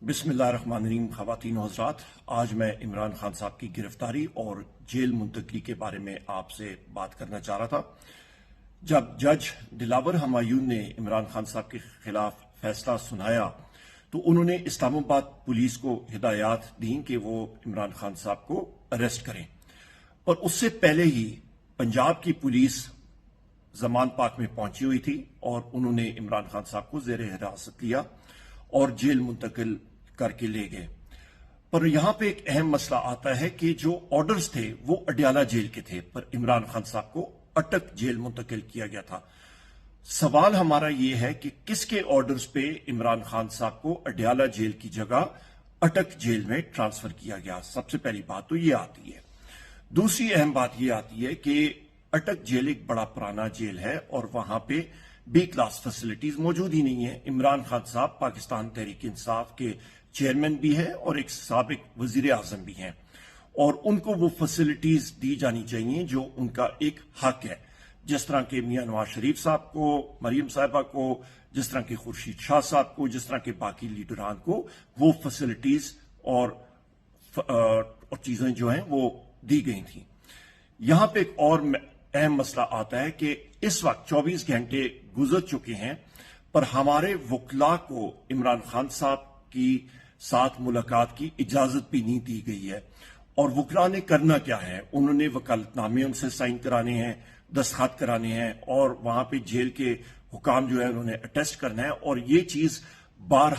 بسم اللہ الرحمن الرحیم۔ خواتین و حضرات، آج میں عمران خان صاحب کی گرفتاری اور جیل منتقلی کے بارے میں آپ سے بات کرنا چاہ رہا تھا۔ جب جج دلاور ہمایون نے عمران خان صاحب کے خلاف فیصلہ سنایا تو انہوں نے اسلام آباد پولیس کو ہدایات دیں کہ وہ عمران خان صاحب کو اریسٹ کریں، اور اس سے پہلے ہی پنجاب کی پولیس زمان پاک میں پہنچی ہوئی تھی اور انہوں نے عمران خان صاحب کو زیر حراست لیا اور جیل منتقل کر کے لے گئے۔ پر یہاں پہ ایک اہم مسئلہ آتا ہے کہ جو آرڈرز تھے وہ اڈیالہ جیل کے تھے، پر عمران خان صاحب کو اٹک جیل منتقل کیا گیا تھا۔ سوال ہمارا یہ ہے کہ کس کے آرڈرز پہ عمران خان صاحب کو اڈیالہ جیل کی جگہ اٹک جیل میں ٹرانسفر کیا گیا؟ سب سے پہلی بات تو یہ آتی ہے۔ دوسری اہم بات یہ آتی ہے کہ اٹک جیل ایک بڑا پرانا جیل ہے اور وہاں پہ بی کلاس فیسلٹیز موجود ہی نہیں ہیں۔ عمران خان صاحب پاکستان تحریک انصاف کے چیئرمین بھی ہیں اور ایک سابق وزیر اعظم بھی ہیں، اور ان کو وہ فیسلٹیز دی جانی چاہیے جو ان کا ایک حق ہے، جس طرح کہ میاں نواز شریف صاحب کو، مریم صاحبہ کو، جس طرح کہ خورشید شاہ صاحب کو، جس طرح کے باقی لیڈران کو وہ فیسلٹیز اور چیزیں جو ہیں وہ دی گئی تھیں۔ یہاں پہ ایک اور اہم مسئلہ آتا ہے کہ اس وقت 24 گھنٹے گزر چکے ہیں، پر ہمارے وکلاء کو عمران خان صاحب کی ساتھ ملاقات کی اجازت بھی نہیں دی گئی ہے۔ اور وکلاء نے کرنا کیا ہے؟ انہوں نے وکالت نامے ان سے سائن کرانے ہیں، دستخط کرانے ہیں، اور وہاں پہ جیل کے حکام جو ہے انہوں نے اٹیسٹ کرنا ہے، اور یہ چیز بار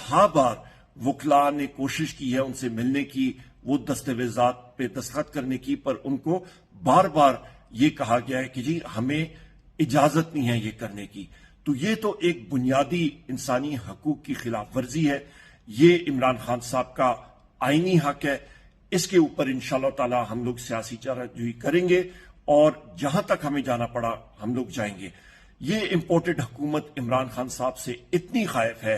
وکلاء نے کوشش کی ہے ان سے ملنے کی، وہ دستاویزات پہ دستخط کرنے کی، پر ان کو بار یہ کہا گیا ہے کہ جی ہمیں اجازت نہیں ہے یہ کرنے کی۔ تو یہ تو ایک بنیادی انسانی حقوق کی خلاف ورزی ہے۔ یہ عمران خان صاحب کا آئینی حق ہے، اس کے اوپر انشاءاللہ تعالی ہم لوگ سیاسی چارہ جوئی کریں گے، اور جہاں تک ہمیں جانا پڑا ہم لوگ جائیں گے۔ یہ امپورٹڈ حکومت عمران خان صاحب سے اتنی خائف ہے،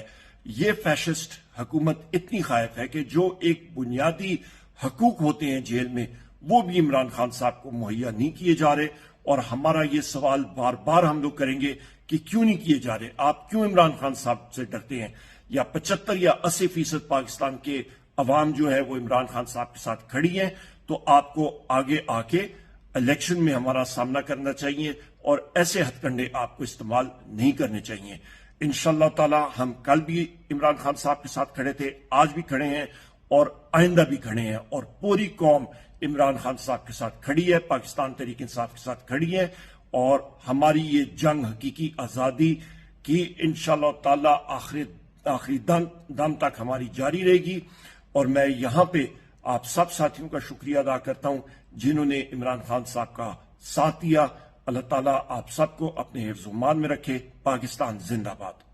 یہ فیشسٹ حکومت اتنی خائف ہے کہ جو ایک بنیادی حقوق ہوتے ہیں جیل میں وہ بھی عمران خان صاحب کو مہیا نہیں کیے جا رہے، اور ہمارا یہ سوال بار ہم لوگ کریں گے کہ کیوں نہیں کیے جا رہے؟ آپ کیوں عمران خان صاحب سے ڈرتے ہیں؟ یا 75 یا 80% پاکستان کے عوام جو ہے وہ عمران خان صاحب کے ساتھ کھڑی ہیں، تو آپ کو آگے آ کے الیکشن میں ہمارا سامنا کرنا چاہیے، اور ایسے ہتھ کنڈے آپ کو استعمال نہیں کرنے چاہیے۔ انشاءاللہ تعالی ہم کل بھی عمران خان صاحب کے ساتھ کھڑے تھے، آج بھی کھڑے ہیں اور آئندہ بھی کھڑے ہیں، اور پوری قوم عمران خان صاحب کے ساتھ کھڑی ہے، پاکستان تحریک انصاف کے ساتھ کھڑی ہے، اور ہماری یہ جنگ حقیقی آزادی کی انشاءاللہ تعالی آخری دم تک ہماری جاری رہے گی۔ اور میں یہاں پہ آپ سب ساتھیوں کا شکریہ ادا کرتا ہوں جنہوں نے عمران خان صاحب کا ساتھ دیا۔ اللہ تعالیٰ آپ سب کو اپنے حفظ و امان میں رکھے۔ پاکستان زندہ باد۔